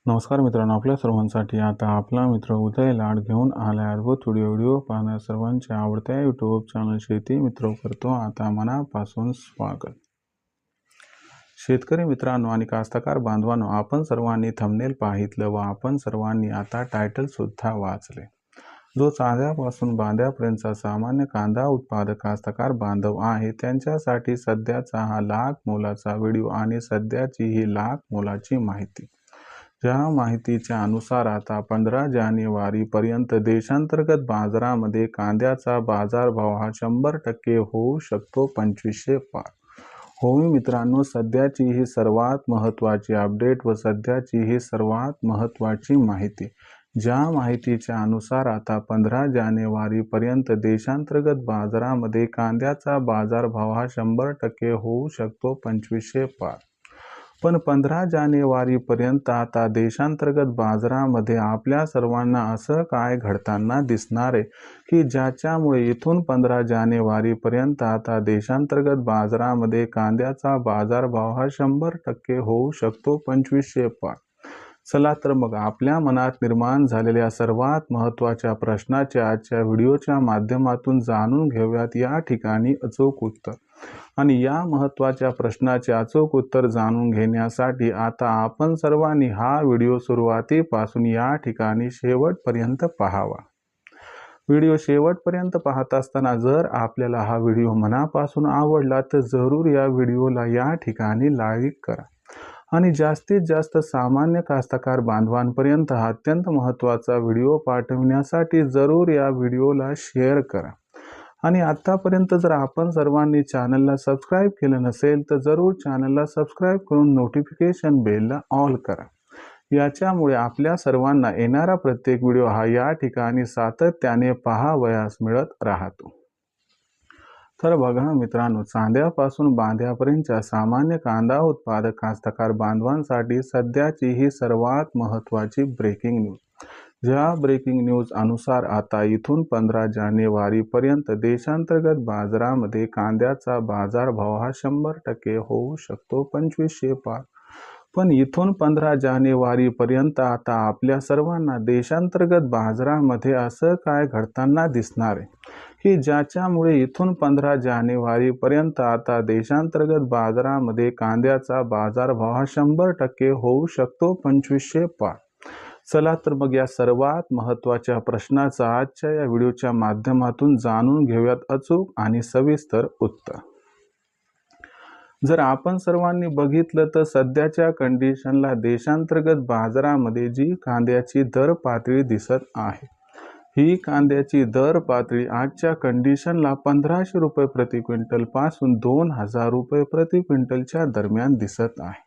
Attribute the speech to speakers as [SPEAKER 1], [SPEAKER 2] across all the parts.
[SPEAKER 1] नमस्कार मित्रांनो, आपल्या सर्वांसाठी आता आपला मित्र उदय लाड घेऊन आलाय अद्भुत व्हिडिओ पाहण्या सर्वांच्या आवडत्या यूट्यूब चॅनल शेती मित्र करतो आता मनापासून स्वागत। शेतकरी मित्रांनो आणि कास्तकार बांधवांनो, आपण सर्वांनी थंबनेल पाहितलं व आपण सर्वांनी आता टायटल सुद्धा वाचले। जो चांद्यापासून बांध्यापर्यंतचा सामान्य कांदा उत्पादक कास्तकार बांधव आहे त्यांच्यासाठी सध्याचा हा लाख मोलाचा व्हिडिओ आणि सध्याची ही लाख मोलाची माहिती। ज्या माहितीच्या अनुसार आता 15 जानेवारी पर्यंत देशांतर्गत बाजारामध्ये कांद्याचा बाजारभाव हा 100% होऊ शकतो 2500 पार। हो मित्रांनो, सध्याची ही सर्वात महत्त्वाची अपडेट व सध्याची ही सर्वात महत्त्वाची माहिती। ज्या माहितीच्या अनुसार आता 15 जानेवारी पर्यंत देशांतर्गत बाजारामध्ये कांद्याचा बाजारभाव हा 100% होऊ शकतो 2500 पार। पण 15 जानेवारी पर्यंत आता देशांतर्गत बाजारामध्ये आपल्या सर्वांना असं काय घडताना दिसणार आहे की ज्याच्यामुळे इथून 15 जानेवारी पर्यंत आता देशांतर्गत बाजारामध्ये कांद्याचा बाजारभाव हा 100% होऊ शकतो 2500 पार। चला तर मग आपल्या मनात निर्माण झालेल्या सर्वात महत्त्वाच्या प्रश्नाचे आजच्या व्हिडिओच्या माध्यमातून जाणून घेऊयात या ठिकाणी अचूक उत्तर। आणि या महत्त्वाच्या प्रश्नाचे अचूक उत्तर जाणून घेण्यासाठी आता आपण सर्वांनी हा व्हिडिओ सुरुवातीपासून या ठिकाणी शेवटपर्यंत पाहावा। व्हिडिओ शेवटपर्यंत पाहत असताना जर आपल्याला हा व्हिडिओ मनापासून आवडला तर जरूर या व्हिडिओला या ठिकाणी लाईक करा आणि जास्तीत जास्त सामान्य कास्तकार बांधवांपर्यंत हा अत्यंत महत्त्वाचा व्हिडिओ पाठविण्यासाठी जरूर या व्हिडिओला शेअर करा। आणि आतापर्यंत जर आपण सर्वांनी चॅनलला सबस्क्राईब केलं नसेल तर जरूर चॅनलला सबस्क्राईब करून नोटिफिकेशन बेलला ऑल करा। याच्यामुळे आपल्या सर्वांना येणारा प्रत्येक व्हिडिओ हा या ठिकाणी सातत्याने पाहावयास मिळत राहतो। तर बघा मित्रांनो, चांद्यापासून बांध्यापर्यंतच्या सामान्य कांदा उत्पादक कास्तकार बांधवांसाठी सध्याची ही सर्वात महत्त्वाची ब्रेकिंग न्यूज। ज्या ब्रेकिंग न्यूज अनुसार आता इथून 15 जानेवारी पर्यंत देशांतर्गत बाजारामध्ये कांद्याचा बाजारभाव हा 100% होऊ शकतो 2500 पार। पण इथून 15 जानेवारी पर्यंत आता आपल्या सर्वांना देशांतर्गत बाजारामध्ये असं काय घडताना दिसणार आहे की ज्याच्यामुळे इथून 15 जानेवारी पर्यंत आता देशांतर्गत बाजारामध्ये कांद्याचा बाजारभाव हा 100% होऊ शकतो 2500 पार। चला तर मग या सर्वात महत्त्वाच्या प्रश्नाचं आजच्या या व्हिडिओच्या माध्यमातून जाणून घेऊयात अचूक आणि सविस्तर उत्तर। जर आपण सर्वांनी बघितलं तर सध्याच्या कंडिशनला देशांतर्गत बाजारामध्ये जी कांद्याची दर पातळी दिसत आहे ही कांद्याची दर पातळी आजच्या कंडिशनला 1500 रुपये प्रति क्विंटल पासून 2000 रुपये प्रति क्विंटलच्या दरम्यान दिसत आहे।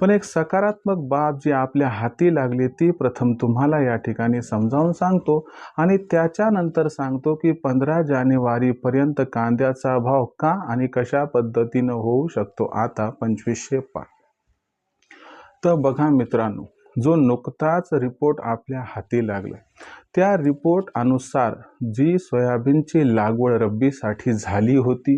[SPEAKER 1] पण एक सकारात्मक बाब जी आपल्या हाती लागली ती प्रथम तुम्हाला या ठिकाणी समजावून सांगतो आणि त्याच्यानंतर सांगतो की 15 जानेवारी पर्यंत कांद्याचा भाव का आणि कशा पद्धतीने होऊ शकतो आता 2500 पार। तर बघा मित्रांनो, जो नुकताच रिपोर्ट आपल्या हाती लागला त्या रिपोर्ट अनुसार जी सोयाबीनची लागवड रब्बीसाठी झाली होती,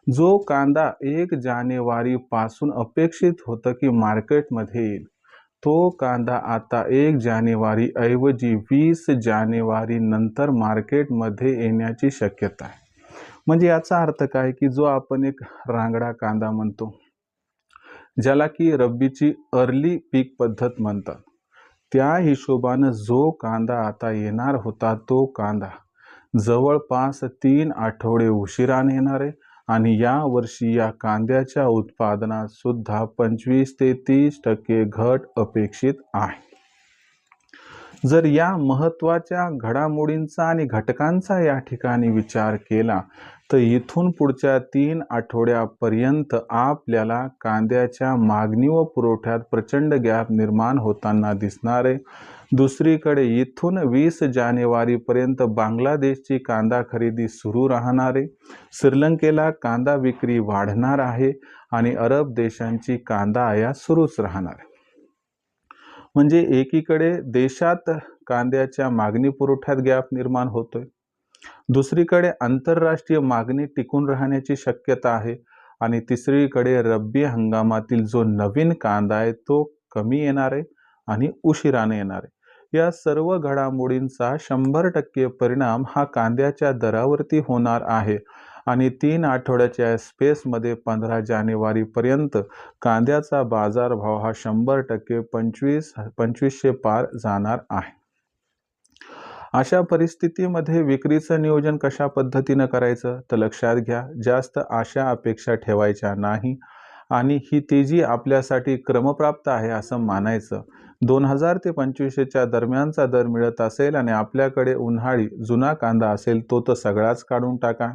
[SPEAKER 1] जो कांदा 1 जानेवारी पासून अपेक्षित होतं की मार्केटमध्ये येईल, तो कांदा आता 1 जानेवारी ऐवजी 20 जानेवारी नंतर मार्केटमध्ये येण्याची शक्यता आहे। म्हणजे याचा अर्थ काय की जो आपण एक रांगडा कांदा म्हणतो ज्याला की रब्बीची अर्ली पीक पद्धत म्हणतात, त्या हिशोबानं जो कांदा आता येणार होता तो कांदा जवळपास 3 आठवडे उशिराने येणार आहे आणि या वर्षी या कांद्याच्या उत्पादनात सुद्धा 25 ते 30% घट अपेक्षित आहे। जर या महत्त्वाच्या घडामोडींचा आणि घटकांचा या ठिकाणी विचार केला तर इथून पुढच्या 3 आठवड्यापर्यंत आपल्याला कांद्याच्या मागणी व पुरवठ्यात प्रचंड गॅप निर्माण होताना दिसणार आहे। दुसरीकडे इथून 20 जानेवारीपर्यंत बांगलादेशची कांदा खरेदी सुरू राहणार आहे, श्रीलंकेला कांदा विक्री वाढणार आहे आणि अरब देशांची कांदा आयात सुरूच राहणार आहे। म्हणजे एकीकडे देशात कांद्याच्या मागणी पुरवठ्यात गॅप निर्माण होतोय, दुसरीकडे आंतरराष्ट्रीय मागणी टिकून राहण्याची शक्यता आहे आणि तिसरीकडे रब्बी हंगामातील जो नवीन कांदा आहे तो कमी येणार आहे आणि उशिराने येणार आहे। या सर्व घडामोडींचा 100% परिणाम हा कांद्याच्या दरावरती होणार आहे आणि 3 आठवड्याच्या स्पेसमध्ये 15 जानेवारीपर्यंत कांद्याचा बाजारभाव हा 100% 2500 पार जाणार आहे। अशा परिस्थितीमध्ये विक्रीचं नियोजन कशा पद्धतीनं करायचं तर लक्षात घ्या, जास्त आशा अपेक्षा ठेवायच्या नाही आणि ही तेजी आपल्यासाठी क्रमप्राप्त आहे असं मानायचं। 2000 ते 2500च्या दरम्यानचा दर मिळत असेल आणि आपल्याकडे उन्हाळी जुना कांदा असेल तो तर सगळाच काढून टाका।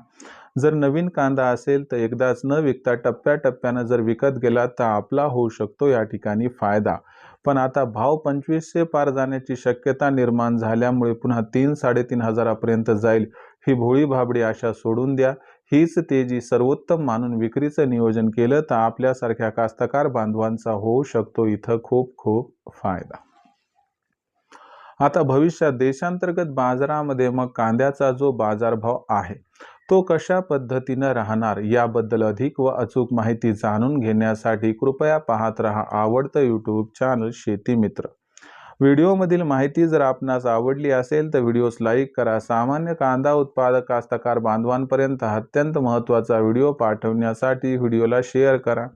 [SPEAKER 1] जर नवीन कांदा असेल तर एकदाच न विकता टप्प्याटप्प्यानं जर विकत गेला तर आपला होऊ शकतो या ठिकाणी फायदा। पण आता भाव 2500 पार जाण्याची शक्यता निर्माण झाल्यामुळे पुन्हा 3-3.5 हजारापर्यंत जाईल ही भोळी भाबडी आशा सोडून द्या। हीच तेजी सर्वोत्तम मानून विक्रीचं नियोजन केलं तर आपल्यासारख्या कास्तकार बांधवांचा होऊ शकतो इथं खूप खूप फायदा। आता भविष्यात देशांतर्गत बाजारामध्ये मग कांद्याचा जो बाजारभाव आहे तो कशा पद्धतीनं राहणार याबद्दल अधिक व अचूक माहिती जाणून घेण्यासाठी कृपया पाहत रहा आवडतं यूट्यूब चॅनल शेती मित्र। व्हिडिओमधील माहिती जर आपणास आवडली असेल तर व्हिडिओस लाईक करा। सामान्य कांदा उत्पादक कास्तकार बांधवांपर्यंत अत्यंत महत्त्वाचा व्हिडिओ पाठवण्यासाठी व्हिडिओला शेअर करा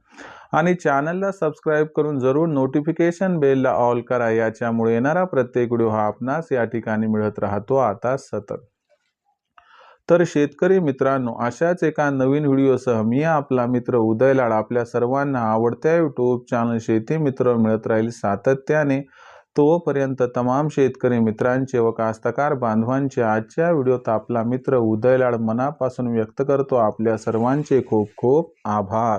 [SPEAKER 1] आणि चॅनलला सबस्क्राईब करून जरूर नोटिफिकेशन बेलला ऑल करा। याच्यामुळे येणारा प्रत्येक व्हिडिओ हा आपणास या ठिकाणी मिळत राहतो आता सतत। तर शेतकरी मित्रांनो, अशाच एका नवीन व्हिडिओसह मी आपला मित्र उदय लाड आपल्या सर्वांना आवडत्या यूट्यूब चॅनल शेती मित्र मिळत राहील सातत्याने। तोपर्यंत तमाम शेतकरी मित्रांचे व कास्तकार बांधवांचे आजच्या व्हिडिओत आपला मित्र उदय लाड मनापासून व्यक्त करतो आपल्या सर्वांचे खूप खूप आभार।